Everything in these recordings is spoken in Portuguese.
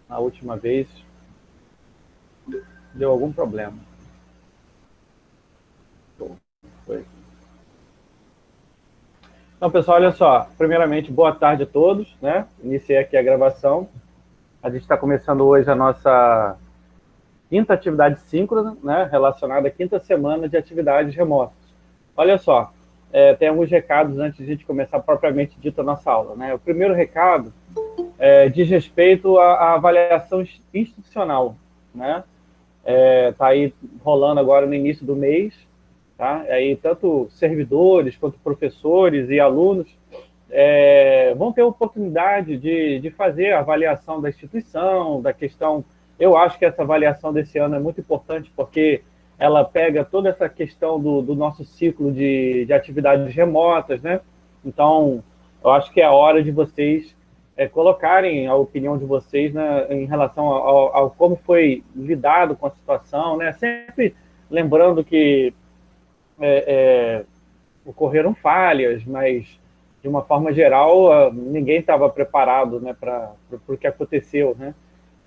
Na última vez, deu algum problema. Foi. Então, pessoal, olha só. Primeiramente, boa tarde a todos, né? Iniciei aqui a gravação. A gente está começando hoje a nossa quinta atividade síncrona, né? Relacionada à quinta semana de atividades remotas. Olha só, tem alguns recados antes de a gente começar propriamente dita a nossa aula, né? O primeiro recado diz respeito à avaliação institucional, né? Está aí rolando agora no início do mês, tá? Aí tanto servidores quanto professores e alunos vão ter a oportunidade de fazer a avaliação da instituição, da questão. Eu acho que essa avaliação desse ano é muito importante porque ela pega toda essa questão do nosso ciclo de atividades remotas, né? Então, eu acho que é a hora de vocês colocarem a opinião de vocês, né, em relação ao como foi lidado com a situação, né? Sempre lembrando que ocorreram falhas, mas de uma forma geral ninguém estava preparado, né, para o que aconteceu, né?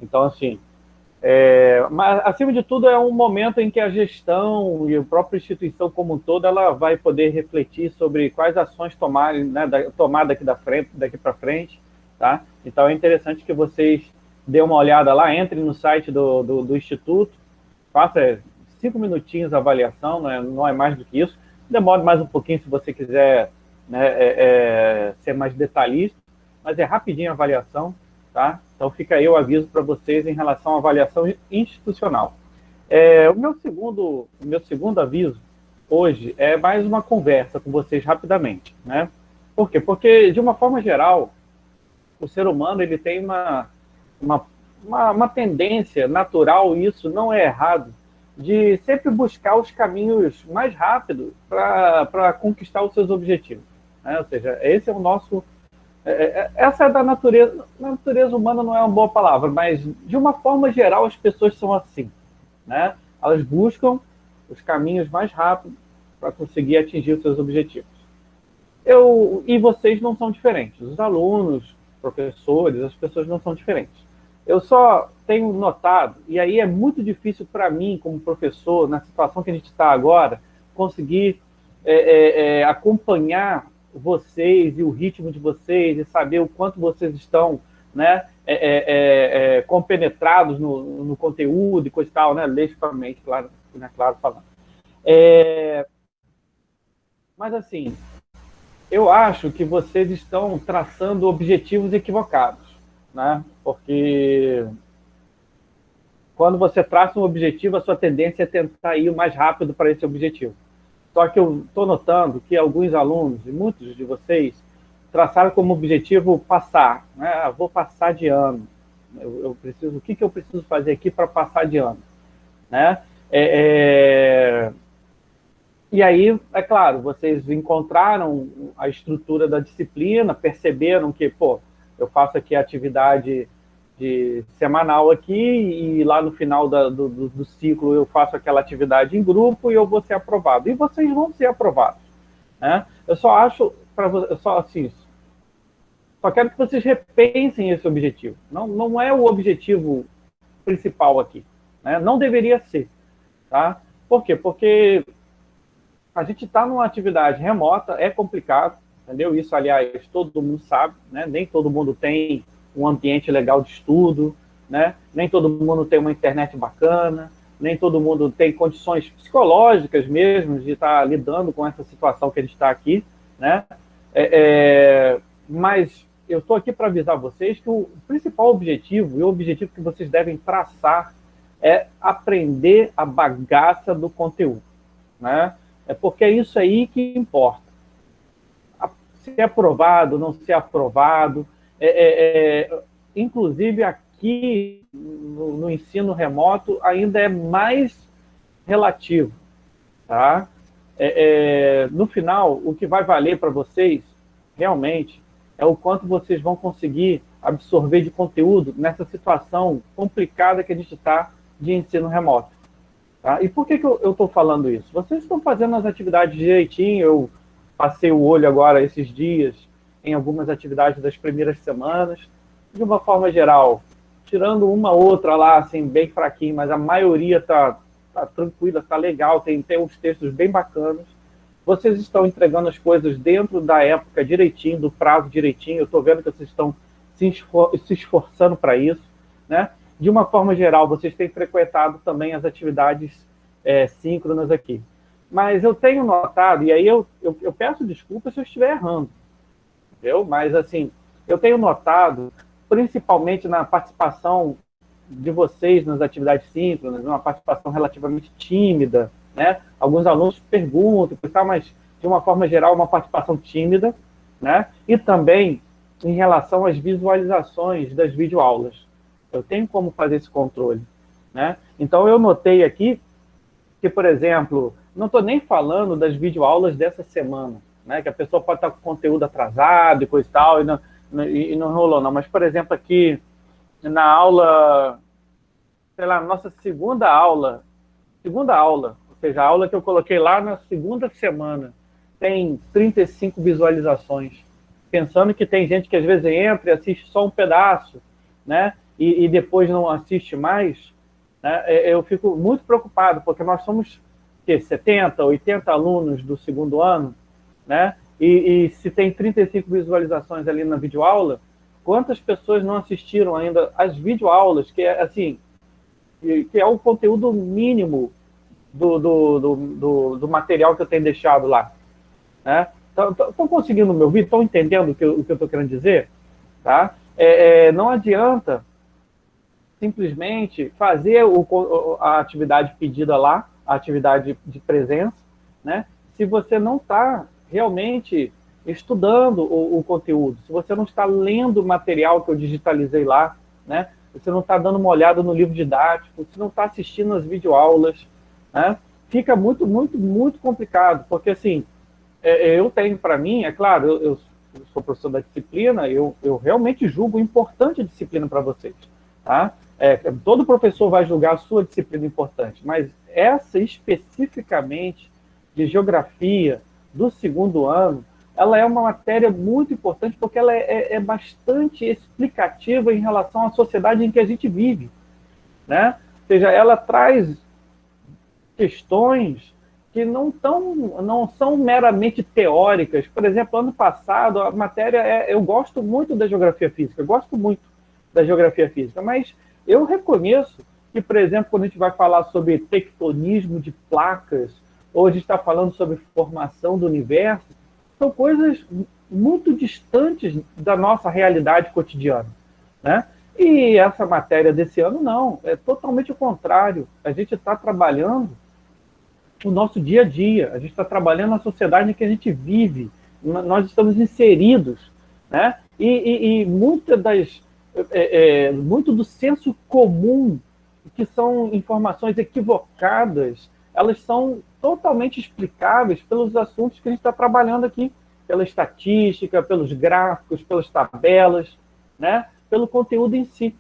Então, assim, mas acima de tudo é um momento em que a gestão e a própria instituição como um todo ela vai poder refletir sobre quais ações tomarem, né, tomar daqui para frente, tá? Então é interessante que vocês dêem uma olhada lá, entrem no site do instituto, faça 5 minutinhos a avaliação, não é mais do que isso. Demore mais um pouquinho se você quiser, né, ser mais detalhista, mas é rapidinho a avaliação, tá? Então fica aí o aviso para vocês em relação à avaliação institucional. O meu segundo aviso hoje é mais uma conversa com vocês rapidamente, né? Por quê? Porque, de uma forma geral, o ser humano ele tem uma, uma tendência natural, e isso não é errado, de sempre buscar os caminhos mais rápidos para conquistar os seus objetivos, né? Ou seja, esse é o nosso. Essa é da natureza. Natureza humana não é uma boa palavra, mas de uma forma geral as pessoas são assim, né? Elas buscam os caminhos mais rápidos para conseguir atingir os seus objetivos. E vocês não são diferentes. Os alunos, professores, as pessoas não são diferentes. Eu só tenho notado, e aí é muito difícil para mim, como professor, na situação que a gente está agora, conseguir acompanhar vocês e o ritmo de vocês e saber o quanto vocês estão, né, compenetrados no conteúdo e coisa e tal, né, legitimamente, claro, né, claro falando. Mas assim, eu acho que vocês estão traçando objetivos equivocados, né? Porque quando você traça um objetivo, a sua tendência é tentar ir o mais rápido para esse objetivo. Só que eu estou notando que alguns alunos, e muitos de vocês, traçaram como objetivo passar, né? Vou passar de ano. O que eu preciso fazer aqui para passar de ano, né? E aí, é claro, vocês encontraram a estrutura da disciplina, perceberam que, pô, eu faço aqui a atividade de semanal aqui e lá no final do ciclo eu faço aquela atividade em grupo e eu vou ser aprovado. E vocês vão ser aprovados, né? Eu só acho, só quero que vocês repensem esse objetivo. Não é o objetivo principal aqui, né? Não deveria ser, tá? Por quê? Porque a gente está numa atividade remota, é complicado, entendeu? Isso, aliás, todo mundo sabe, né? Nem todo mundo tem um ambiente legal de estudo, né? Nem todo mundo tem uma internet bacana, nem todo mundo tem condições psicológicas mesmo de estar lidando com essa situação que a gente está aqui, né? Mas eu estou aqui para avisar vocês que o principal objetivo, e o objetivo que vocês devem traçar, é aprender a bagaça do conteúdo, né? É porque é isso aí que importa. Ser aprovado, não ser aprovado. Inclusive, aqui no ensino remoto, ainda é mais relativo. Tá? No final, o que vai valer para vocês, realmente, é o quanto vocês vão conseguir absorver de conteúdo nessa situação complicada que a gente está de ensino remoto. Tá? E por que eu estou falando isso? Vocês estão fazendo as atividades direitinho, eu passei o olho agora esses dias em algumas atividades das primeiras semanas. De uma forma geral, tirando uma outra lá, assim, bem fraquinho, mas a maioria tá tranquila, tá legal, tem uns textos bem bacanas. Vocês estão entregando as coisas dentro da época direitinho, do prazo direitinho. Eu estou vendo que vocês estão se esforçando para isso, né? De uma forma geral, vocês têm frequentado também as atividades síncronas aqui. Mas eu tenho notado, e aí eu peço desculpas se eu estiver errando, entendeu? Mas, assim, eu tenho notado, principalmente na participação de vocês nas atividades síncronas, uma participação relativamente tímida, né? Alguns alunos perguntam, mas, de uma forma geral, uma participação tímida, né? E também em relação às visualizações das videoaulas. Eu tenho como fazer esse controle, né? Então, eu notei aqui que, por exemplo, não estou nem falando das videoaulas dessa semana, né? Que a pessoa pode estar com conteúdo atrasado e coisa e tal, e não rolou, não. Mas, por exemplo, aqui na aula, sei lá, nossa segunda aula, ou seja, a aula que eu coloquei lá na segunda semana, tem 35 visualizações. Pensando que tem gente que às vezes entra e assiste só um pedaço, né? E depois não assiste mais, né? Eu fico muito preocupado, porque nós somos 70, 80 alunos do segundo ano, né? E se tem 35 visualizações ali na videoaula, quantas pessoas não assistiram ainda às videoaulas, que é assim, que é o conteúdo mínimo do material que eu tenho deixado lá, né? Estão conseguindo me ouvir? Estão entendendo o que eu estou querendo dizer? Tá? Não adianta simplesmente fazer a atividade pedida lá, a atividade de presença, né? Se você não está realmente estudando o conteúdo, se você não está lendo o material que eu digitalizei lá, né? Você não está dando uma olhada no livro didático, se não está assistindo as videoaulas, né? Fica muito, muito, muito complicado, porque assim, eu tenho para mim, é claro, eu sou professor da disciplina, eu realmente julgo importante a disciplina para vocês, tá? Todo professor vai julgar a sua disciplina importante, mas essa especificamente de geografia do segundo ano, ela é uma matéria muito importante porque ela é bastante explicativa em relação à sociedade em que a gente vive, né? Ou seja, ela traz questões que não são meramente teóricas. Por exemplo, ano passado, a matéria eu gosto muito da geografia física, mas eu reconheço que, por exemplo, quando a gente vai falar sobre tectonismo de placas, ou a gente está falando sobre formação do universo, são coisas muito distantes da nossa realidade cotidiana, né? E essa matéria desse ano, não, é totalmente o contrário. A gente está trabalhando o nosso dia a dia, a gente está trabalhando na sociedade em que a gente vive, nós estamos inseridos, né? E muito do senso comum, que são informações equivocadas, elas são totalmente explicáveis pelos assuntos que a gente está trabalhando aqui, pela estatística, pelos gráficos, pelas tabelas, né? Pelo conteúdo em si.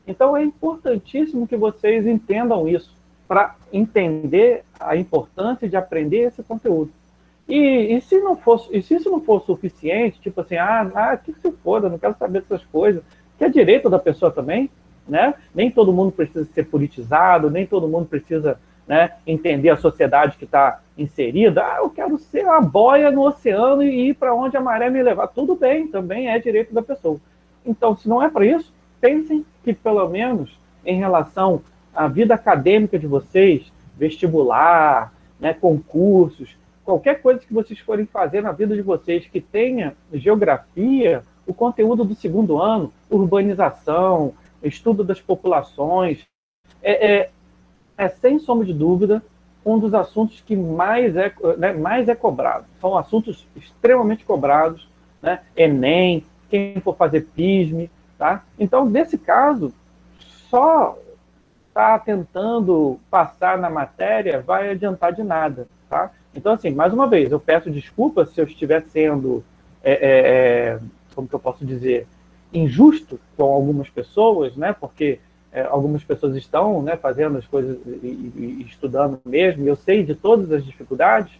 Então é importantíssimo que vocês entendam isso, para entender a importância de aprender esse conteúdo. E se isso não for suficiente, tipo assim, que se foda, não quero saber dessas coisas, que é direito da pessoa também, né? Nem todo mundo precisa ser politizado, nem todo mundo precisa, né, entender a sociedade que está inserida. Eu quero ser uma boia no oceano e ir para onde a maré me levar. Tudo bem, também é direito da pessoa. Então, se não é para isso, pensem que, pelo menos, em relação à vida acadêmica de vocês, vestibular, né, concursos, qualquer coisa que vocês forem fazer na vida de vocês que tenha geografia, o conteúdo do segundo ano, urbanização, estudo das populações, sem sombra de dúvida, um dos assuntos que mais é cobrado. São assuntos extremamente cobrados, né? Enem, quem for fazer PISME, tá? Então, nesse caso, só está tentando passar na matéria vai adiantar de nada, tá? Então, assim, mais uma vez, eu peço desculpas se eu estiver sendo, como que eu posso dizer, injusto com algumas pessoas, né? Porque algumas pessoas estão, né, fazendo as coisas e estudando mesmo, e eu sei de todas as dificuldades,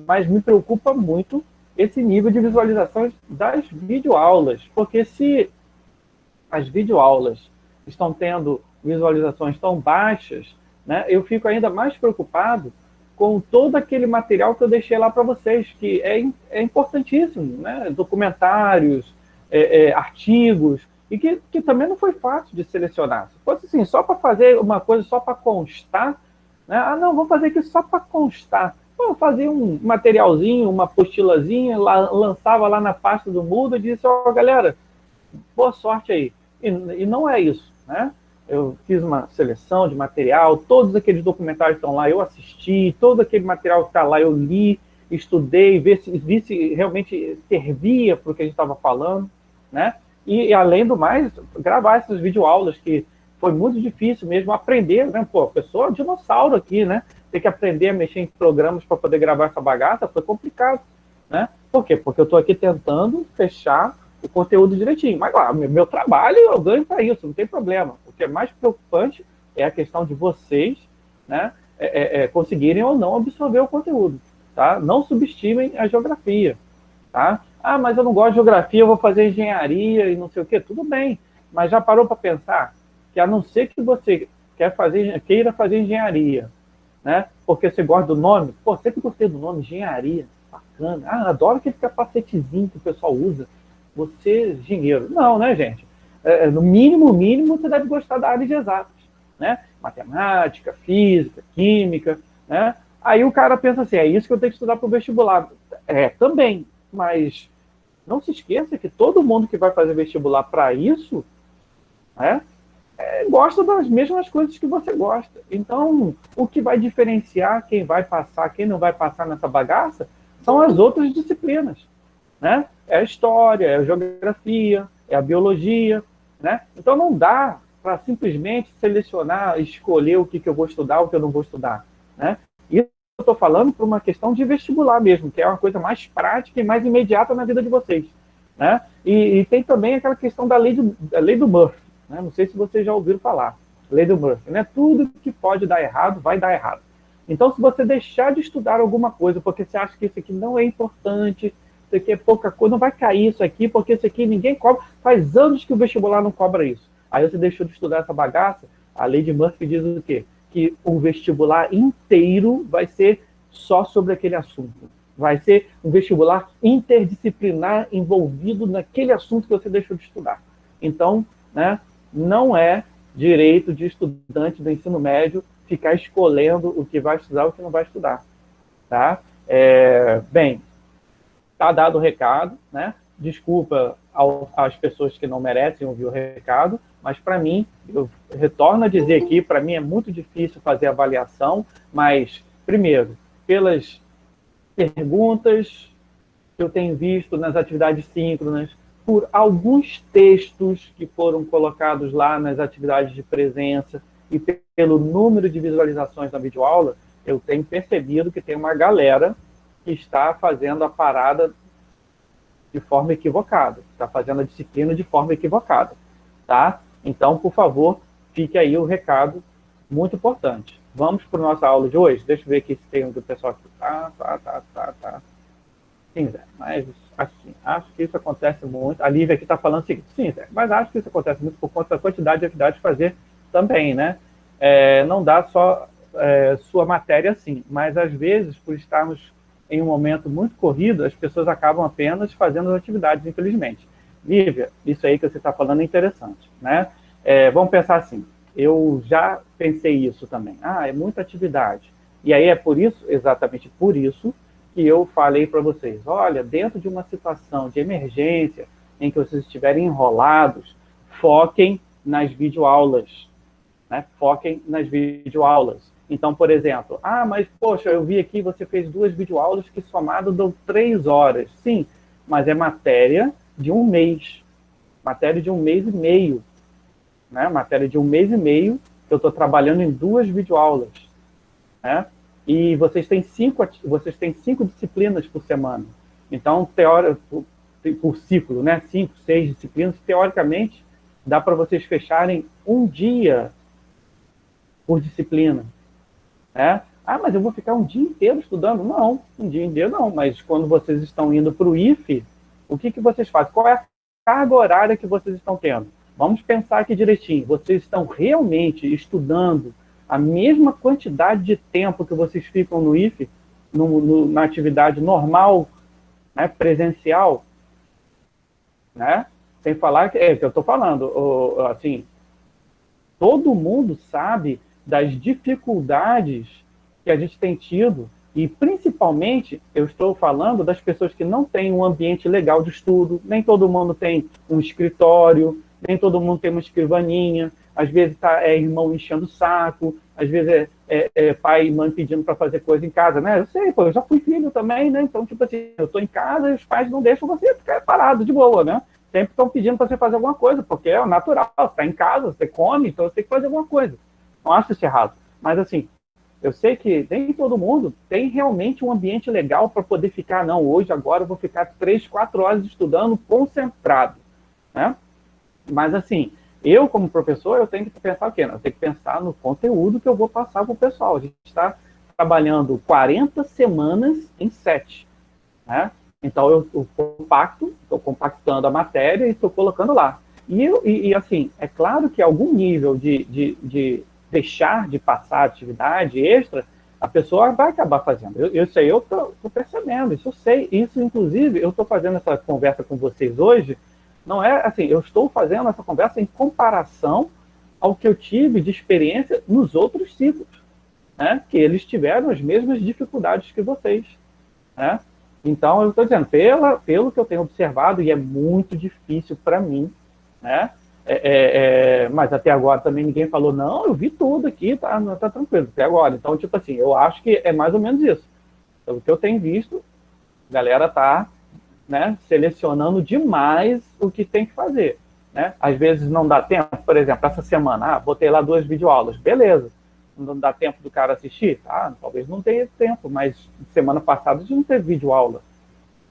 mas me preocupa muito esse nível de visualização das videoaulas, porque se as videoaulas estão tendo visualizações tão baixas, né, eu fico ainda mais preocupado com todo aquele material que eu deixei lá para vocês, que é importantíssimo, né? Documentários, artigos, e que também não foi fácil de selecionar. Se fosse assim, só para fazer uma coisa, só para constar, né? Ah, não, vou fazer aqui só para constar. Eu fazia um materialzinho, uma apostilazinha, lançava lá na pasta do Moodle e disse, ó, galera, boa sorte aí. E não é isso, né? Eu fiz uma seleção de material, todos aqueles documentários estão lá, eu assisti, todo aquele material que está lá eu li, estudei, vi se realmente servia para o que a gente estava falando, né? E além do mais, gravar essas videoaulas, que foi muito difícil mesmo aprender, né? Pô, a pessoa é um dinossauro aqui, né? Ter que aprender a mexer em programas para poder gravar essa bagaça foi complicado, né? Por quê? Porque eu estou aqui tentando fechar o conteúdo direitinho. Mas, claro, meu trabalho eu ganho para isso, não tem problema. O que é mais preocupante é a questão de vocês, né, conseguirem ou não absorver o conteúdo. Tá? Não subestimem a geografia. Tá? Ah, mas eu não gosto de geografia, eu vou fazer engenharia e não sei o quê. Tudo bem, mas já parou para pensar que, a não ser que você queira fazer engenharia, né, porque você gosta do nome, pô, sempre gostei do nome, engenharia, bacana. Ah, adoro aquele capacetezinho que o pessoal usa. Você, engenheiro. Não, né, gente? No mínimo, você deve gostar da área de exatas, né? Matemática, física, química, né? Aí o cara pensa assim, é isso que eu tenho que estudar para o vestibular. Também, mas não se esqueça que todo mundo que vai fazer vestibular para isso, né, gosta das mesmas coisas que você gosta. Então, o que vai diferenciar quem vai passar, quem não vai passar nessa bagaça, são as outras disciplinas, né? É a história, é a geografia, é a biologia, né? Então não dá para simplesmente selecionar, escolher o que eu vou estudar, o que eu não vou estudar, né? Isso eu estou falando por uma questão de vestibular mesmo, que é uma coisa mais prática e mais imediata na vida de vocês, né? E tem também aquela questão da lei do Murphy, né? Não sei se vocês já ouviram falar, lei do Murphy, né? Tudo que pode dar errado, vai dar errado. Então, se você deixar de estudar alguma coisa porque você acha que isso aqui não é importante, isso aqui é pouca coisa, não vai cair isso aqui, porque isso aqui ninguém cobra. Faz anos que o vestibular não cobra isso. Aí você deixou de estudar essa bagaça, a lei de Murphy diz o quê? Que o vestibular inteiro vai ser só sobre aquele assunto. Vai ser um vestibular interdisciplinar envolvido naquele assunto que você deixou de estudar. Então, né, não é direito de estudante do ensino médio ficar escolhendo o que vai estudar e o que não vai estudar. Tá? Bem, está dado o recado, né? Desculpa às pessoas que não merecem ouvir o recado, mas para mim, eu retorno a dizer aqui, para mim é muito difícil fazer avaliação, mas, primeiro, pelas perguntas que eu tenho visto nas atividades síncronas, por alguns textos que foram colocados lá nas atividades de presença e pelo número de visualizações na videoaula, eu tenho percebido que tem uma galera que está fazendo a parada de forma equivocada, está fazendo a disciplina de forma equivocada, tá? Então, por favor, fique aí o recado muito importante. Vamos para a nossa aula de hoje? Deixa eu ver aqui se tem um do pessoal aqui. Tá. Sim, Zé, mas assim, acho que isso acontece muito. A Lívia aqui está falando o seguinte, sim, Zé, mas acho que isso acontece muito por conta da quantidade de atividades de fazer também, né? Não dá só sua matéria assim, mas às vezes, por estarmos em um momento muito corrido, as pessoas acabam apenas fazendo as atividades, infelizmente. Lívia, isso aí que você está falando é interessante, né? Vamos pensar assim, eu já pensei isso também. É muita atividade. E aí é por isso, exatamente por isso, que eu falei para vocês, olha, dentro de uma situação de emergência, em que vocês estiverem enrolados, foquem nas videoaulas, né? Foquem nas videoaulas. Então, por exemplo, mas, poxa, eu vi aqui, você fez 2 videoaulas que somado dão 3 horas. Sim, mas é matéria de um mês. Matéria de 1 mês e meio. Né? Matéria de 1 mês e meio, que eu estou trabalhando em 2 videoaulas. Né? E vocês têm 5 disciplinas por semana. Então, por ciclo, né? 5, 6 disciplinas, teoricamente, dá para vocês fecharem um dia por disciplina. Mas eu vou ficar um dia inteiro estudando? Não, um dia inteiro não. Mas quando vocês estão indo para o IFE, o que vocês fazem? Qual é a carga horária que vocês estão tendo? vamos pensar aqui direitinho. Vocês estão realmente estudando a mesma quantidade de tempo que vocês ficam no IFE, na atividade normal, né, presencial, né? Sem falar que é o que eu estou falando, assim, todo mundo sabe das dificuldades que a gente tem tido, e principalmente eu estou falando das pessoas que não têm um ambiente legal de estudo, nem todo mundo tem um escritório, nem todo mundo tem uma escrivaninha, às vezes é irmão enchendo o saco, às vezes é pai e mãe pedindo para fazer coisa em casa, né? Eu sei, pô, eu já fui filho também, né? Então, tipo assim, eu estou em casa e os pais não deixam você ficar parado de boa, né? Sempre estão pedindo para você fazer alguma coisa, porque é natural, você está em casa, você come, então você tem que fazer alguma coisa. Não acho isso errado. Mas, assim, eu sei que nem todo mundo tem realmente um ambiente legal para poder ficar, não, hoje, agora eu vou ficar 3, 4 horas estudando concentrado, né? Mas, assim, eu, como professor, eu tenho que pensar o quê? Eu tenho que pensar no conteúdo que eu vou passar para o pessoal. A gente está trabalhando 40 semanas em 7, né? Então, eu estou compactando a matéria e estou colocando lá. E, assim, é claro que algum nível de deixar de passar atividade extra, a pessoa vai acabar fazendo. Isso aí eu estou percebendo, isso eu sei. Isso, inclusive, eu estou fazendo essa conversa com vocês hoje, não é assim, eu estou fazendo essa conversa em comparação ao que eu tive de experiência nos outros ciclos, né? Que eles tiveram as mesmas dificuldades que vocês, né? Então, eu estou dizendo, pelo que eu tenho observado, e é muito difícil para mim, né? Mas até agora também ninguém falou, não, eu vi tudo aqui, tá tranquilo, até agora. Então, tipo assim, eu acho que é mais ou menos isso. Então, o que eu tenho visto, a galera tá, né, selecionando demais o que tem que fazer, né? Às vezes não dá tempo, por exemplo, essa semana, botei lá 2 videoaulas, beleza. Não dá tempo do cara assistir? Talvez não tenha tempo, mas semana passada a gente não teve videoaula,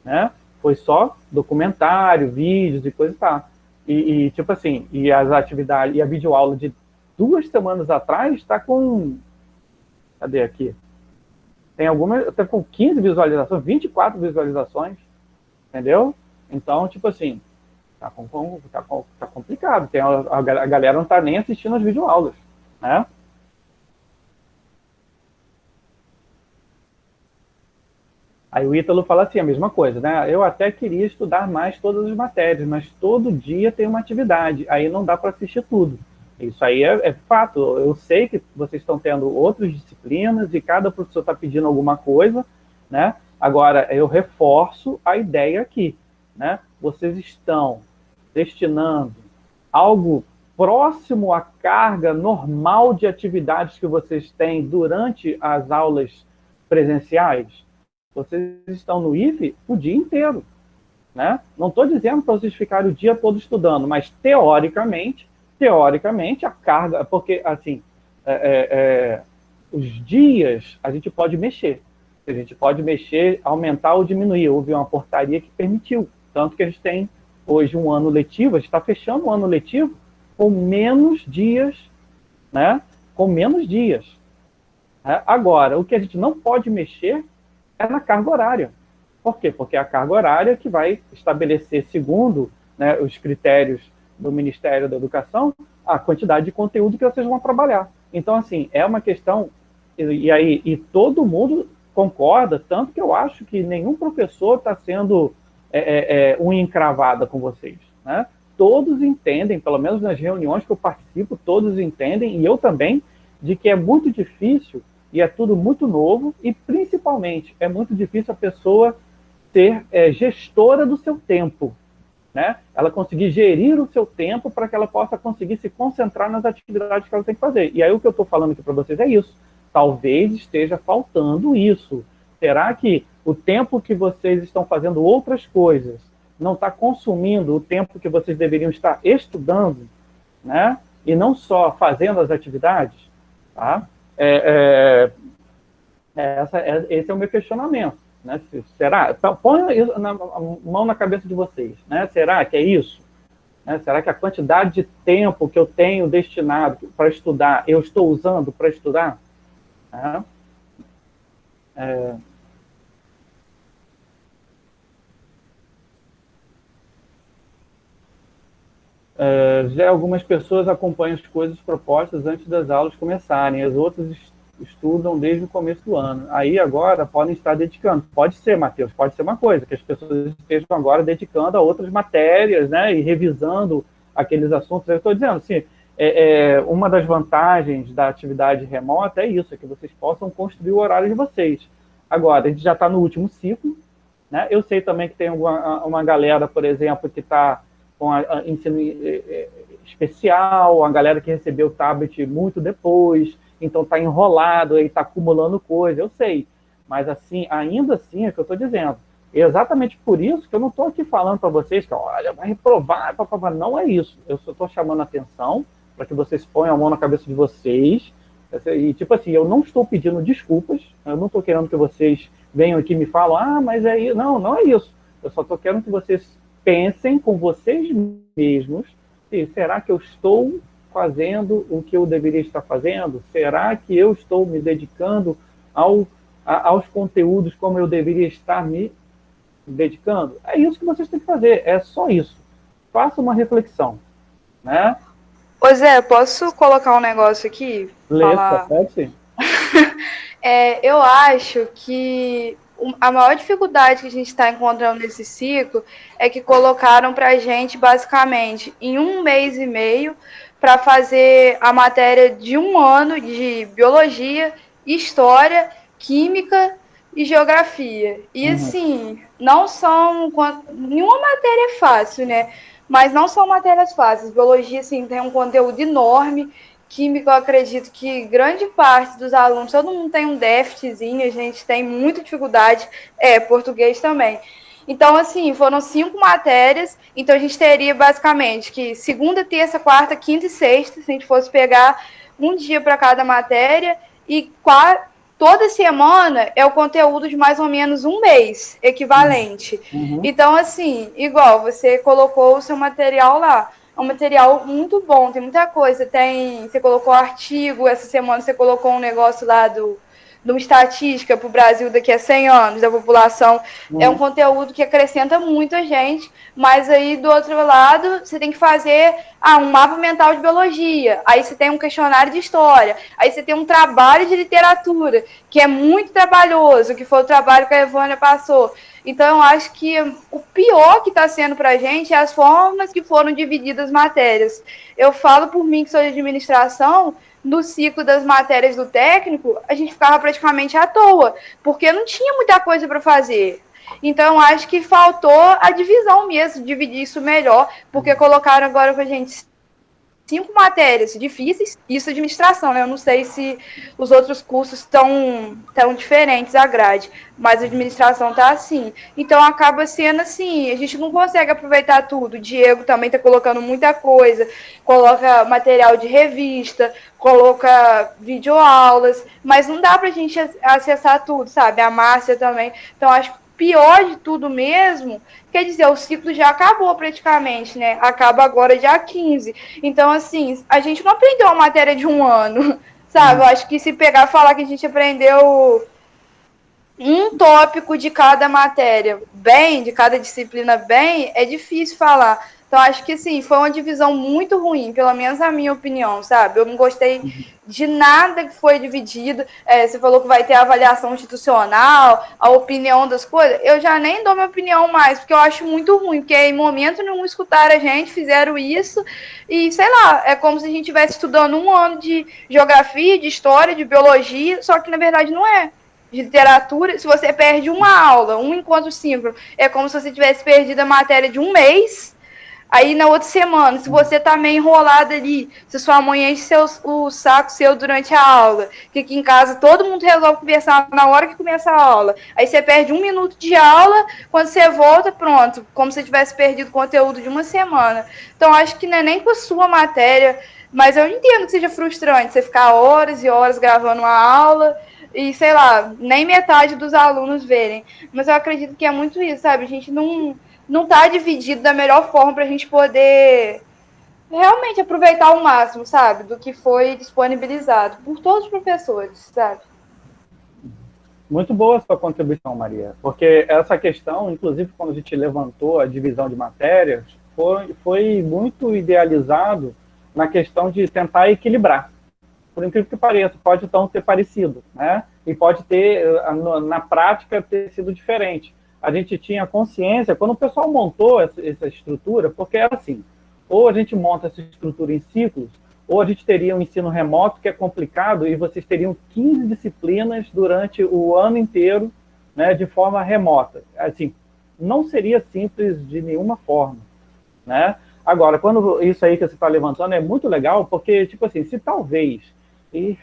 né? Foi só documentário, vídeos e coisa e tal. E tipo assim, e as atividades, e a videoaula de 2 semanas atrás está com, cadê aqui? Tem algumas, está com 15 visualizações, 24 visualizações, entendeu? Então, tipo assim, tá complicado. A galera não está nem assistindo as videoaulas, né? Aí o Ítalo fala assim, a mesma coisa, né? Eu até queria estudar mais todas as matérias, mas todo dia tem uma atividade, aí não dá para assistir tudo. Isso aí é fato. Eu sei que vocês estão tendo outras disciplinas e cada professor está pedindo alguma coisa, né? Agora, eu reforço a ideia aqui, né? Vocês estão destinando algo próximo à carga normal de atividades que vocês têm durante as aulas presenciais. Vocês estão no IFE o dia inteiro, né? Não estou dizendo para vocês ficarem o dia todo estudando, mas teoricamente a carga, porque assim, os dias a gente pode mexer, aumentar ou diminuir. Houve uma portaria que permitiu, tanto que a gente tem hoje um ano letivo, a gente está fechando o ano letivo com menos dias, né? Com menos dias. Agora, o que a gente não pode mexer é na carga horária. Por quê? Porque é a carga horária que vai estabelecer, segundo, né, os critérios do Ministério da Educação, a quantidade de conteúdo que vocês vão trabalhar. Então, assim, é uma questão, e todo mundo concorda, tanto que eu acho que nenhum professor está sendo unha encravada com vocês, né? Todos entendem, pelo menos nas reuniões que eu participo, todos entendem, e eu também, de que é muito difícil e é tudo muito novo, e principalmente é muito difícil a pessoa ser gestora do seu tempo, né? Ela conseguir gerir o seu tempo para que ela possa conseguir se concentrar nas atividades que ela tem que fazer. E aí o que eu estou falando aqui para vocês é isso. Talvez esteja faltando isso. Será que o tempo que vocês estão fazendo outras coisas não está consumindo o tempo que vocês deveriam estar estudando, né? E não só fazendo as atividades, tá? Esse é o meu questionamento. Né? Será? Então, põe a mão na cabeça de vocês. Né? Será que é isso? Né? Será que a quantidade de tempo que eu tenho destinado para estudar, eu estou usando para estudar? Né? Já algumas pessoas acompanham as coisas propostas antes das aulas começarem, as outras estudam desde o começo do ano. Aí agora podem estar dedicando. Pode ser, Matheus, pode ser uma coisa, que as pessoas estejam agora dedicando a outras matérias, né, e revisando aqueles assuntos. Eu estou dizendo assim, uma das vantagens da atividade remota é isso, é que vocês possam construir o horário de vocês. Agora, a gente já está no último ciclo, né? Eu sei também que tem uma galera, por exemplo, que está com ensino especial, a galera que recebeu o tablet muito depois, então está enrolado, aí está acumulando coisa, eu sei. Mas assim, ainda assim é o que eu estou dizendo. É exatamente por isso que eu não estou aqui falando para vocês que, olha, vai reprovar, papapá. Não é isso. Eu só estou chamando a atenção para que vocês ponham a mão na cabeça de vocês. E, tipo assim, eu não estou pedindo desculpas, eu não estou querendo que vocês venham aqui e me falam, mas é isso. Não, não é isso. Eu só estou querendo que vocês pensem com vocês mesmos, será que eu estou fazendo o que eu deveria estar fazendo? Será que eu estou me dedicando aos conteúdos como eu deveria estar me dedicando? É isso que vocês têm que fazer, é só isso. Faça uma reflexão, né? Ô Zé, posso colocar um negócio aqui? Letra, pode sim. Eu acho que a maior dificuldade que a gente está encontrando nesse ciclo é que colocaram para a gente, basicamente, em 1 mês e meio, para fazer a matéria de 1 ano de biologia, história, química e geografia. E, assim, não são... Nenhuma matéria é fácil, né? Mas não são matérias fáceis. Biologia, assim, tem um conteúdo enorme. Química, eu acredito que grande parte dos alunos, todo mundo tem um déficitzinho, a gente tem muita dificuldade, português também. Então, assim, foram 5 matérias, então a gente teria basicamente que segunda, terça, quarta, quinta e sexta, se a gente fosse pegar um dia para cada matéria, e toda semana é o conteúdo de mais ou menos 1 mês, equivalente. Então, assim, igual você colocou o seu material lá, é um material muito bom, tem muita coisa. Você colocou artigo, essa semana você colocou um negócio lá de uma estatística para o Brasil daqui a 100 anos, da população. É um conteúdo que acrescenta muito a gente, mas aí do outro lado você tem que fazer um mapa mental de biologia, aí você tem um questionário de história, aí você tem um trabalho de literatura, que é muito trabalhoso, que foi o trabalho que a Evânia passou. Então, eu acho que o pior que está sendo para a gente é as formas que foram divididas as matérias. Eu falo por mim, que sou de administração, no ciclo das matérias do técnico, a gente ficava praticamente à toa, porque não tinha muita coisa para fazer. Então, acho que faltou a divisão mesmo, dividir isso melhor, porque colocaram agora com a gente 5 matérias difíceis, isso administração, né? Eu não sei se os outros cursos estão tão diferentes a grade, mas a administração tá assim. Então acaba sendo assim, a gente não consegue aproveitar tudo. O Diego também tá colocando muita coisa, coloca material de revista, coloca videoaulas, mas não dá pra gente acessar tudo, sabe? A Márcia também. Então acho que pior de tudo mesmo, quer dizer, o ciclo já acabou praticamente, né? Acaba agora dia 15. Então, assim, a gente não aprendeu a matéria de 1 ano, sabe? Eu acho que se pegar e falar que a gente aprendeu um tópico de cada matéria bem, de cada disciplina bem, é difícil falar. Então, acho que, sim, foi uma divisão muito ruim, pelo menos a minha opinião, sabe? Eu não gostei de nada que foi dividido. Você falou que vai ter avaliação institucional, a opinião das coisas. Eu já nem dou minha opinião mais, porque eu acho muito ruim, porque em momento nenhum escutaram a gente, fizeram isso, e, sei lá, é como se a gente estivesse estudando 1 ano de geografia, de história, de biologia, só que, na verdade, não é. De literatura, se você perde uma aula, um encontro síncrono, é como se você tivesse perdido a matéria de 1 mês. Aí na outra semana, se você tá meio enrolado ali, se sua mãe enche o saco seu durante a aula, que aqui em casa todo mundo resolve conversar na hora que começa a aula, aí você perde 1 minuto de aula, quando você volta, pronto, como se tivesse perdido conteúdo de uma semana. Então acho que não é nem com a sua matéria, mas eu entendo que seja frustrante você ficar horas e horas gravando uma aula e, sei lá, nem metade dos alunos verem. Mas eu acredito que é muito isso, sabe? A gente não tá dividido da melhor forma para a gente poder realmente aproveitar ao máximo, sabe? Do que foi disponibilizado por todos os professores, sabe? Muito boa a sua contribuição, Maria, porque essa questão, inclusive quando a gente levantou a divisão de matérias, foi muito idealizado na questão de tentar equilibrar. Por incrível que pareça, pode então ter parecido, né? E pode ter, na prática, ter sido diferente. A gente tinha consciência, quando o pessoal montou essa estrutura, porque era assim, ou a gente monta essa estrutura em ciclos, ou a gente teria um ensino remoto que é complicado e vocês teriam 15 disciplinas durante o ano inteiro, né, de forma remota. Assim, não seria simples de nenhuma forma, né? Agora, quando isso aí que você está levantando é muito legal, porque, tipo assim, se talvez, e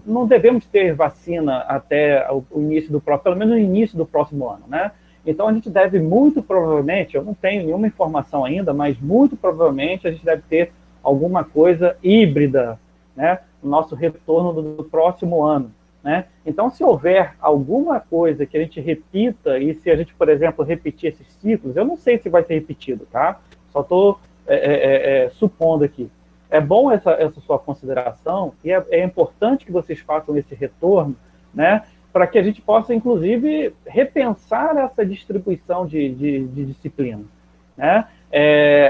não devemos ter vacina até o início do próximo, pelo menos no início do próximo ano, né? Então a gente deve muito provavelmente, eu não tenho nenhuma informação ainda, mas muito provavelmente a gente deve ter alguma coisa híbrida, né, no nosso retorno do próximo ano, né? Então, se houver alguma coisa que a gente repita, e se a gente, por exemplo, repetir esses ciclos, eu não sei se vai ser repetido, tá? Só estou supondo aqui. É bom essa sua consideração, e é importante que vocês façam esse retorno, né, para que a gente possa, inclusive, repensar essa distribuição de disciplinas, né?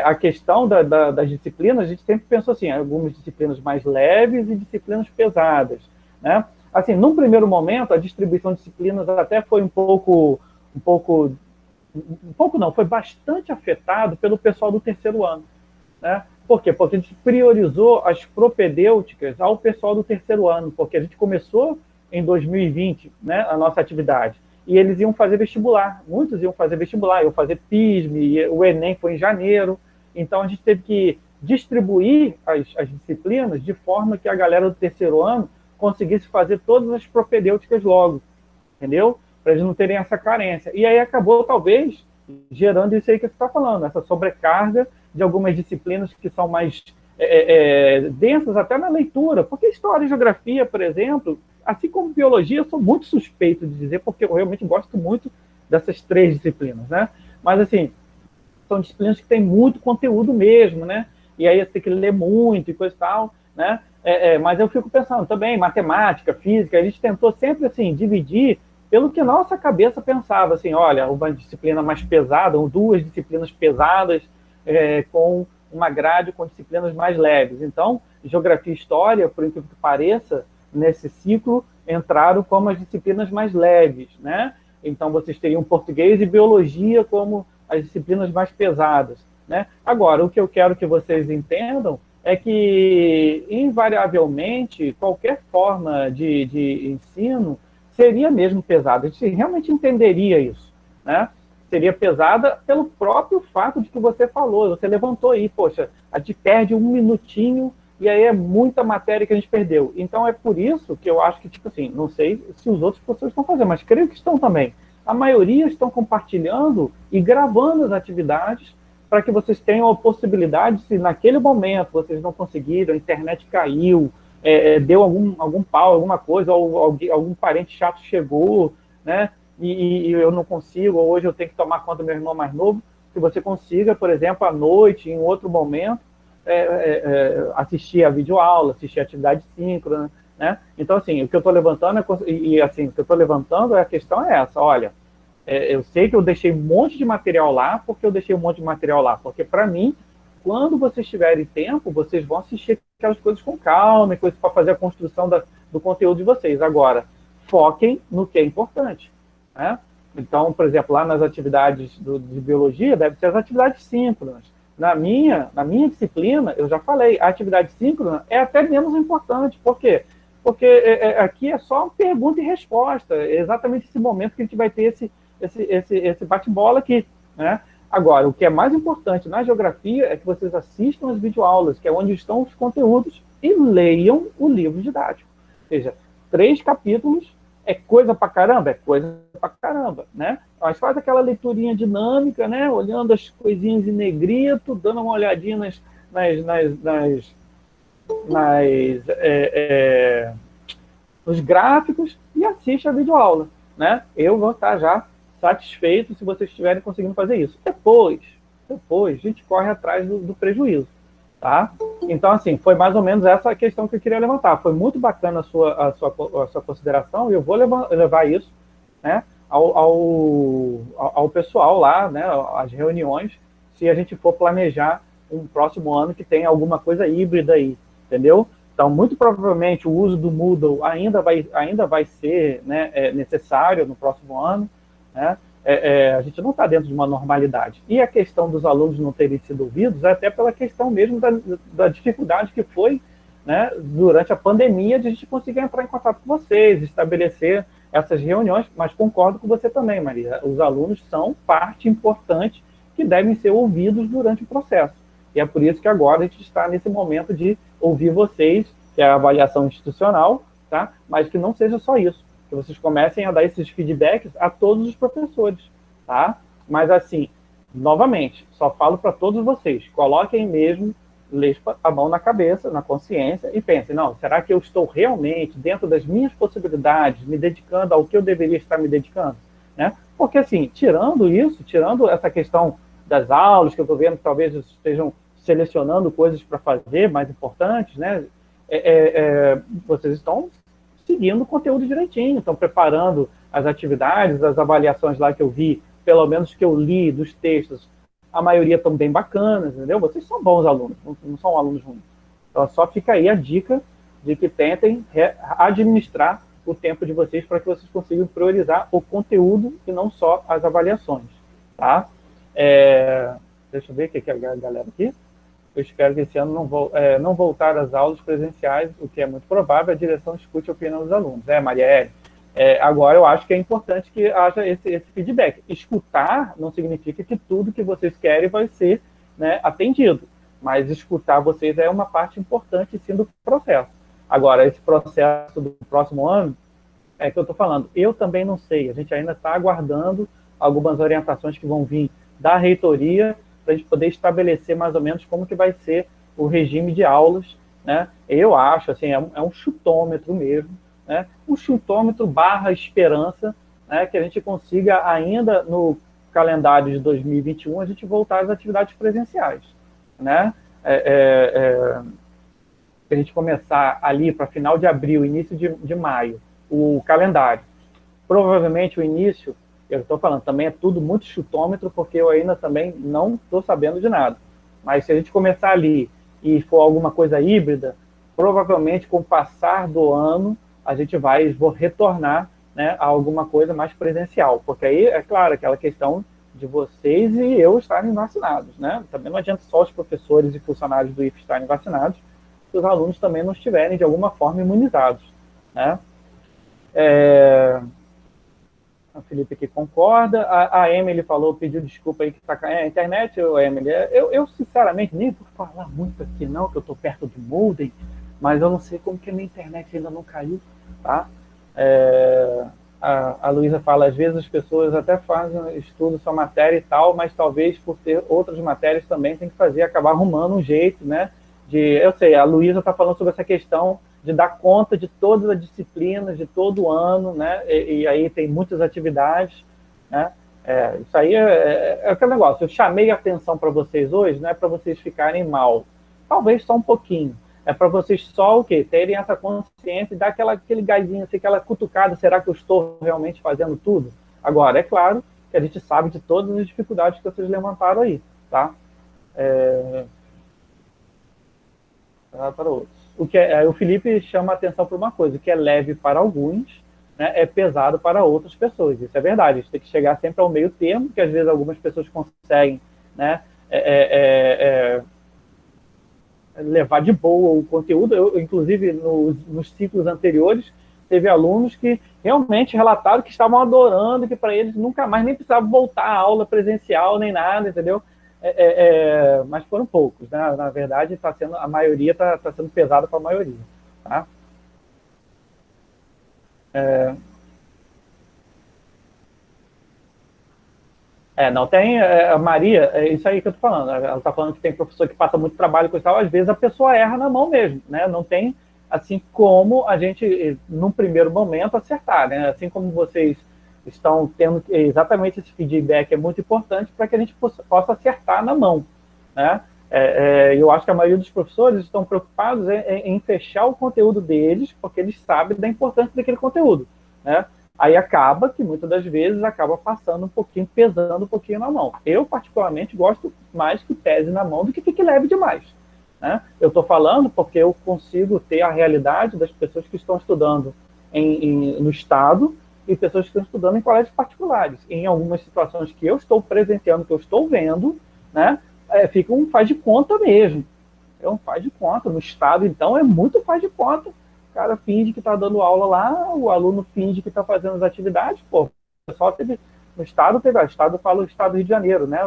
A questão das disciplinas, a gente sempre pensou assim, algumas disciplinas mais leves e disciplinas pesadas, né? Assim, num primeiro momento, a distribuição de disciplinas até foi foi bastante afetado pelo pessoal do terceiro ano, né? Por quê? Porque a gente priorizou as propedêuticas ao pessoal do terceiro ano, porque a gente começou em 2020, né, a nossa atividade, e eles iam fazer vestibular, muitos iam fazer vestibular, iam fazer PISM, o Enem foi em janeiro, então a gente teve que distribuir as disciplinas de forma que a galera do terceiro ano conseguisse fazer todas as propedêuticas logo, entendeu? Para eles não terem essa carência. E aí acabou, talvez, gerando isso aí que você está falando, essa sobrecarga de algumas disciplinas que são mais densas até na leitura, porque história e geografia, por exemplo, assim como biologia, eu sou muito suspeito de dizer, porque eu realmente gosto muito dessas três disciplinas, né? Mas, assim, são disciplinas que têm muito conteúdo mesmo, né? E aí você tem que ler muito e coisa e tal, né? Mas eu fico pensando também, matemática, física, a gente tentou sempre, assim, dividir pelo que nossa cabeça pensava, assim, olha, uma disciplina mais pesada, ou duas disciplinas pesadas, com uma grade com disciplinas mais leves. Então, geografia e história, por incrível que pareça, nesse ciclo, entraram como as disciplinas mais leves, né? Então, vocês teriam português e biologia como as disciplinas mais pesadas, né? Agora, o que eu quero que vocês entendam é que, invariavelmente, qualquer forma de ensino seria mesmo pesada. A gente realmente entenderia isso, né? Seria pesada pelo próprio fato de que você falou, você levantou aí, poxa, a gente perde um minutinho e aí é muita matéria que a gente perdeu. Então é por isso que eu acho que, tipo assim, não sei se os outros professores estão fazendo, mas creio que estão também. A maioria estão compartilhando e gravando as atividades para que vocês tenham a possibilidade, se naquele momento vocês não conseguiram, a internet caiu, deu algum pau, alguma coisa, ou algum parente chato chegou, né? E eu não consigo, ou hoje eu tenho que tomar conta do meu irmão mais novo, que você consiga, por exemplo, à noite, em outro momento, assistir a videoaula, assistir a atividade síncrona, né? Então, assim, o que eu estou levantando a questão é essa, olha, eu sei que eu deixei um monte de material lá, porque para mim, quando vocês tiverem tempo, vocês vão assistir aquelas coisas com calma, coisas para fazer a construção do conteúdo de vocês. Agora, foquem no que é importante, né? Então, por exemplo, lá nas atividades de biologia, deve ser as atividades síncronas. Na minha disciplina, eu já falei, a atividade síncrona é até menos importante. Por quê? Porque aqui é só pergunta e resposta. É exatamente esse momento que a gente vai ter esse bate-bola aqui, né? Agora, o que é mais importante na geografia é que vocês assistam as videoaulas, que é onde estão os conteúdos, e leiam o livro didático. Ou seja, 3 capítulos é coisa pra caramba? É coisa pra caramba, né? Mas faz aquela leiturinha dinâmica, né? Olhando as coisinhas em negrito, dando uma olhadinha nos gráficos e assiste a videoaula, né? Eu vou estar já satisfeito se vocês estiverem conseguindo fazer isso. Depois a gente corre atrás do prejuízo, tá? Então, assim, foi mais ou menos essa a questão que eu queria levantar. Foi muito bacana a sua consideração e eu vou levar isso, né, ao pessoal lá, né, às reuniões, se a gente for planejar um próximo ano que tem alguma coisa híbrida aí, entendeu? Então, muito provavelmente, o uso do Moodle ainda vai ser, né, necessário no próximo ano, né? A gente não está dentro de uma normalidade. E a questão dos alunos não terem sido ouvidos é até pela questão mesmo da dificuldade que foi, né, durante a pandemia, de a gente conseguir entrar em contato com vocês, estabelecer essas reuniões, mas concordo com você também, Maria. Os alunos são parte importante que devem ser ouvidos durante o processo. E é por isso que agora a gente está nesse momento de ouvir vocês, que é a avaliação institucional, tá? Mas que não seja só isso, que vocês comecem a dar esses feedbacks a todos os professores, tá? Mas assim, novamente, só falo para todos vocês, coloquem mesmo a mão na cabeça, na consciência, e pensem, não, será que eu estou realmente, dentro das minhas possibilidades, me dedicando ao que eu deveria estar me dedicando? Né? Porque, assim, tirando essa questão das aulas, que eu estou vendo que talvez estejam selecionando coisas para fazer mais importantes, né? Vocês estão seguindo o conteúdo direitinho, estão preparando as atividades, as avaliações lá que eu vi, pelo menos que eu li dos textos, a maioria estão bem bacanas, entendeu? Vocês são bons alunos, não são alunos ruins. Então, só fica aí a dica de que tentem administrar o tempo de vocês para que vocês consigam priorizar o conteúdo e não só as avaliações, tá? Deixa eu ver o que é a galera aqui. Eu espero que esse ano não voltar às aulas presenciais, o que é muito provável, a direção escute a opinião dos alunos. Maria agora eu acho que é importante que haja esse feedback. Escutar não significa que tudo que vocês querem vai ser, né, atendido, mas escutar vocês é uma parte importante, sim, do processo. Agora, esse processo do próximo ano, é que eu estou falando, eu também não sei, a gente ainda está aguardando algumas orientações que vão vir da reitoria, para a gente poder estabelecer mais ou menos como que vai ser o regime de aulas, né? Eu acho, assim, é um chutômetro mesmo, né? Um chutômetro / esperança, né? Que a gente consiga ainda no calendário de 2021 a gente voltar às atividades presenciais, né? A gente começar ali para final de abril, início de maio, o calendário. Provavelmente o início, eu estou falando, também é tudo muito chutômetro, porque eu ainda também não estou sabendo de nada. Mas se a gente começar ali e for alguma coisa híbrida, provavelmente com o passar do ano, a gente vai retornar, né, a alguma coisa mais presencial. Porque aí, é claro, aquela questão de vocês e eu estarem vacinados, né? Também não adianta só os professores e funcionários do IFE estarem vacinados, se os alunos também não estiverem, de alguma forma, imunizados, né? A Felipe aqui concorda. A Emily falou, pediu desculpa aí que está caindo a internet. Emily, eu sinceramente nem vou falar muito aqui não, que eu estou perto do modem, mas eu não sei como que a minha internet ainda não caiu, tá? A Luísa fala, às vezes as pessoas até fazem estudo sua matéria e tal, mas talvez por ter outras matérias também tem que fazer, acabar arrumando um jeito, né? Eu sei, a Luísa está falando sobre essa questão de dar conta de todas as disciplinas, de todo o ano, né? E aí tem muitas atividades, né? Isso aí é aquele negócio. Eu chamei a atenção para vocês hoje, não é para vocês ficarem mal. Talvez só um pouquinho. É para vocês só o quê? Terem essa consciência e dar aquele gásinho, assim, aquela cutucada. Será que eu estou realmente fazendo tudo? Agora, é claro que a gente sabe de todas as dificuldades que vocês levantaram aí, tá? Para outros. O Felipe chama a atenção para uma coisa, que é leve para alguns, né, é pesado para outras pessoas. Isso é verdade, a gente tem que chegar sempre ao meio termo, que às vezes algumas pessoas conseguem, né, levar de boa o conteúdo. Inclusive, nos ciclos anteriores, teve alunos que realmente relataram que estavam adorando, que para eles nunca mais nem precisava voltar à aula presencial, nem nada, entendeu? Mas foram poucos, né? Na verdade, a maioria está sendo pesada para a maioria, tá? Não tem. A Maria, é isso aí que eu estou falando. Ela está falando que tem professor que passa muito trabalho com isso, tal, às vezes a pessoa erra na mão mesmo, né? Não tem assim como a gente, num primeiro momento, acertar, né? Assim como vocês estão tendo exatamente esse feedback, é muito importante para que a gente possa acertar na mão, né? Eu acho que a maioria dos professores estão preocupados em fechar o conteúdo deles, porque eles sabem da importância daquele conteúdo, né? Aí acaba que, muitas das vezes, acaba passando um pouquinho, pesando um pouquinho na mão. Eu, particularmente, gosto mais que pese na mão do que fique leve demais. Né? Eu estou falando porque eu consigo ter a realidade das pessoas que estão estudando no Estado e pessoas que estão estudando em colégios particulares. Em algumas situações que eu estou presenciando, que eu estou vendo, né, fica um faz de conta mesmo. É um faz de conta. No Estado, então, é muito faz de conta. O cara finge que está dando aula lá, o aluno finge que está fazendo as atividades. Pô, o pessoal teve. No Estado, teve. O Estado, eu falo o Estado do Rio de Janeiro, né?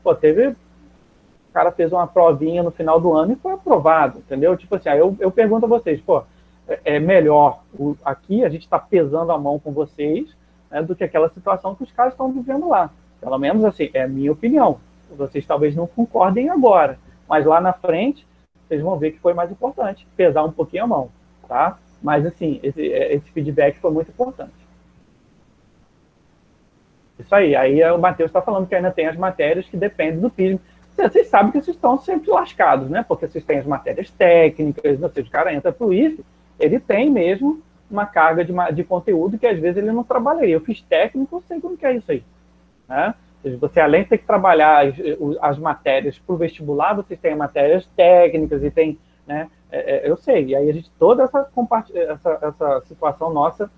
Pô, teve. O cara fez uma provinha no final do ano e foi aprovado, entendeu? Tipo assim, aí eu pergunto a vocês, pô, é melhor aqui a gente está pesando a mão com vocês, né, do que aquela situação que os caras estão vivendo lá. Pelo menos assim, é a minha opinião. Vocês talvez não concordem agora, mas lá na frente vocês vão ver que foi mais importante pesar um pouquinho a mão, tá? Mas assim, esse feedback foi muito importante. Isso aí. Aí o Matheus está falando que ainda tem as matérias que dependem do PISM. Vocês sabem que vocês estão sempre lascados, né? Porque vocês têm as matérias técnicas, ou seja, o cara entra para o IFE, ele tem mesmo uma carga de conteúdo que às vezes ele não trabalharia. Eu fiz técnico, eu sei como que é isso aí. Né? Ou seja, você, além de ter que trabalhar as matérias para o vestibular, vocês têm matérias técnicas e tem, né? Eu sei. E aí a gente, toda essa situação nossa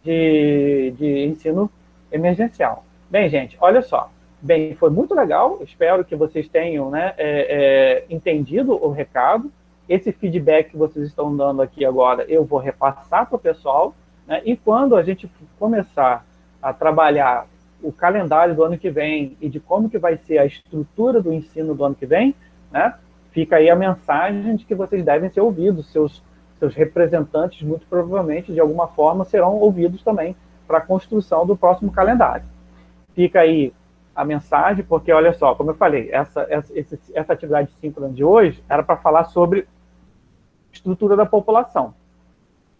de ensino emergencial. Bem, gente, olha só. Bem, foi muito legal, espero que vocês tenham, né, entendido o recado. Esse feedback que vocês estão dando aqui agora, eu vou repassar para o pessoal, né, e quando a gente começar a trabalhar o calendário do ano que vem e de como que vai ser a estrutura do ensino do ano que vem, né, fica aí a mensagem de que vocês devem ser ouvidos, seus representantes, muito provavelmente, de alguma forma, serão ouvidos também para a construção do próximo calendário. Fica aí a mensagem, porque, olha só, como eu falei, essa atividade síncrona de hoje era para falar sobre estrutura da população.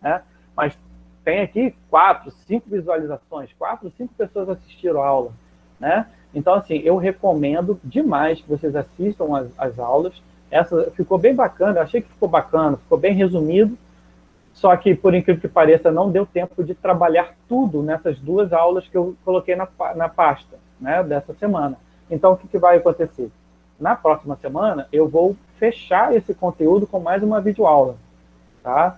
Né? Mas tem aqui 4, 5 visualizações, 4, 5 pessoas assistiram a aula. Né? Então, assim, eu recomendo demais que vocês assistam as aulas. Essa ficou bem bacana, eu achei que ficou bacana, ficou bem resumido, só que, por incrível que pareça, não deu tempo de trabalhar tudo nessas 2 aulas que eu coloquei na pasta, né, dessa semana. Então, o que vai acontecer? Na próxima semana, eu vou fechar esse conteúdo com mais uma videoaula. Tá?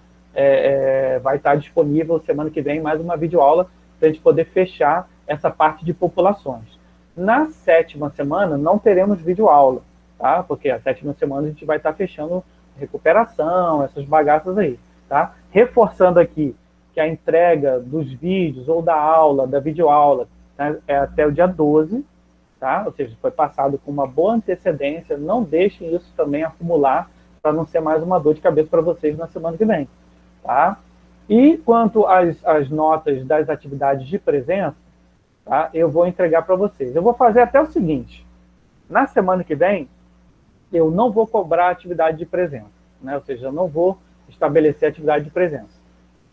Vai estar disponível semana que vem mais uma videoaula para a gente poder fechar essa parte de populações. Na 7ª semana, não teremos videoaula, tá? Porque a 7ª semana a gente vai estar fechando recuperação, essas bagaças aí. Tá? Reforçando aqui que a entrega dos vídeos ou da aula, da videoaula, né, é até o dia 12, tá? Ou seja, foi passado com uma boa antecedência. Não deixem isso também acumular para não ser mais uma dor de cabeça para vocês na semana que vem. Tá? E quanto às notas das atividades de presença, tá, eu vou entregar para vocês. Eu vou fazer até o seguinte, na semana que vem, eu não vou cobrar atividade de presença, né? Ou seja, eu não vou estabelecer atividade de presença.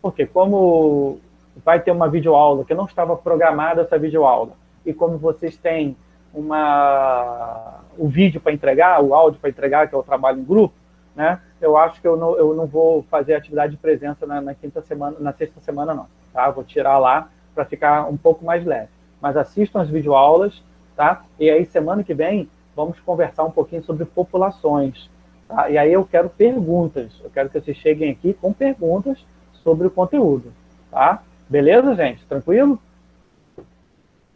Porque como vai ter uma videoaula, que não estava programada essa videoaula, e como vocês têm o vídeo para entregar, o áudio para entregar, que é o trabalho em grupo, né, eu acho que eu não vou fazer atividade de presença na quinta semana, na sexta semana não. Tá? Vou tirar lá para ficar um pouco mais leve. Mas assistam as videoaulas, tá? E aí semana que vem vamos conversar um pouquinho sobre populações. Tá? E aí eu quero perguntas. Eu quero que vocês cheguem aqui com perguntas sobre o conteúdo. Tá? Beleza, gente? Tranquilo?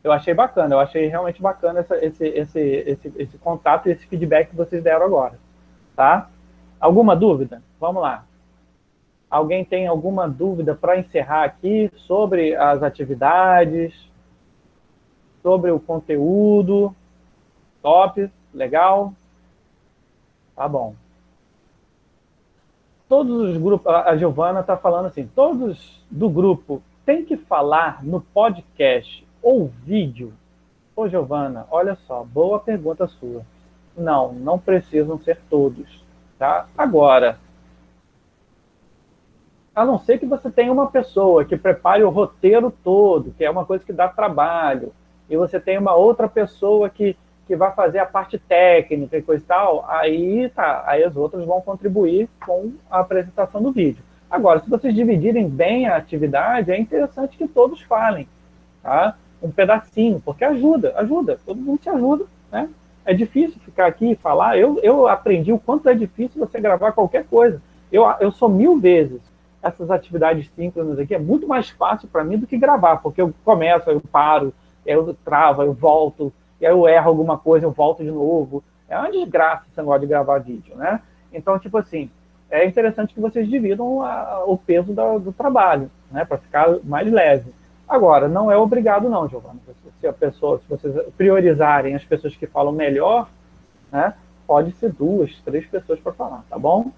Eu achei bacana. Eu achei realmente bacana esse contato e esse feedback que vocês deram agora. Tá? Alguma dúvida? Vamos lá. Alguém tem alguma dúvida para encerrar aqui sobre as atividades, sobre o conteúdo? Top, legal. Tá bom. Todos os grupos, a Giovana está falando assim, todos do grupo têm que falar no podcast ou vídeo? Ô, Giovana, olha só, boa pergunta sua. Não, não precisam ser todos. Tá? Agora, a não ser que você tenha uma pessoa que prepare o roteiro todo, que é uma coisa que dá trabalho, e você tem uma outra pessoa que vai fazer a parte técnica e coisa e tal, aí tá, aí as outras vão contribuir com a apresentação do vídeo. Agora, se vocês dividirem bem a atividade, é interessante que todos falem, tá? Um pedacinho, porque ajuda, todo mundo te ajuda, né? É difícil ficar aqui e falar. Eu aprendi o quanto é difícil você gravar qualquer coisa. Eu sou 1000 vezes. Essas atividades síncronas aqui é muito mais fácil para mim do que gravar, porque eu começo, eu paro, eu travo, eu volto, e aí eu erro alguma coisa, eu volto de novo. É uma desgraça esse negócio de gravar vídeo, né? Então, tipo assim, é interessante que vocês dividam o peso do trabalho, né? Para ficar mais leve. Agora, não é obrigado não, Giovana. Se vocês priorizarem as pessoas que falam melhor, né? Pode ser 2, 3 pessoas para falar, tá bom?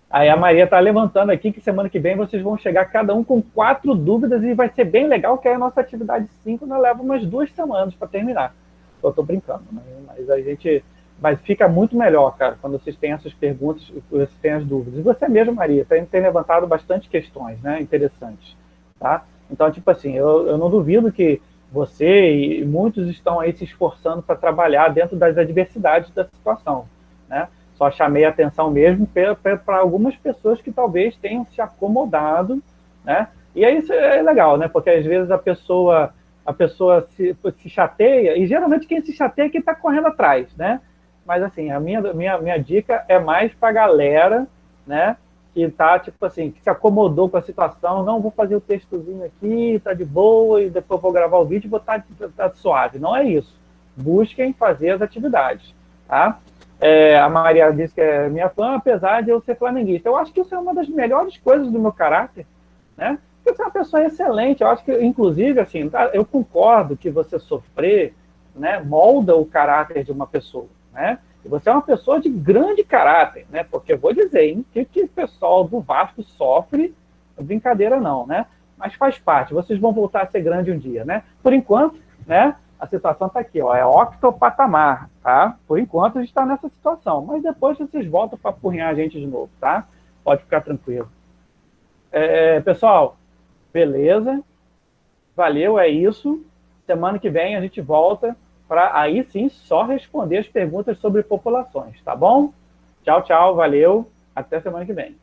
Aí a Maria está levantando aqui que semana que vem vocês vão chegar cada um com 4 dúvidas e vai ser bem legal, que a nossa atividade 5 leva umas 2 semanas para terminar. Eu estou brincando, né? Mas fica muito melhor, cara, quando vocês têm essas perguntas, vocês têm as dúvidas. E você mesmo, Maria, tem levantado bastante questões, né, interessantes, tá? Então, tipo assim, eu não duvido que você e muitos estão aí se esforçando para trabalhar dentro das adversidades da situação, né? Só chamei a atenção mesmo para algumas pessoas que talvez tenham se acomodado, né? E aí isso é legal, né? Porque às vezes a pessoa se chateia, e geralmente quem se chateia é quem está correndo atrás, né? Mas assim, a minha dica é mais para a galera, né? Que tá, tipo assim, que se acomodou com a situação, não vou fazer o textozinho aqui, tá de boa, e depois vou gravar o vídeo e vou estar suave. Não é isso. Busquem fazer as atividades, tá? A Maria disse que é minha fã, apesar de eu ser flamenguista. Eu acho que isso é uma das melhores coisas do meu caráter, né? Porque você é uma pessoa excelente. Eu acho que, inclusive, assim, eu concordo que você sofrer, né, molda o caráter de uma pessoa, né? E você é uma pessoa de grande caráter, né? Porque eu vou dizer, hein, que o pessoal do Vasco sofre, brincadeira não, né? Mas faz parte. Vocês vão voltar a ser grande um dia, né? Por enquanto, né? A situação está aqui, ó, é octopatamar, tá? Por enquanto a gente está nessa situação, mas depois vocês voltam para apurrinhar a gente de novo, tá? Pode ficar tranquilo. Pessoal, beleza? Valeu, é isso. Semana que vem a gente volta para aí sim só responder as perguntas sobre populações, tá bom? Tchau, tchau, valeu. Até semana que vem.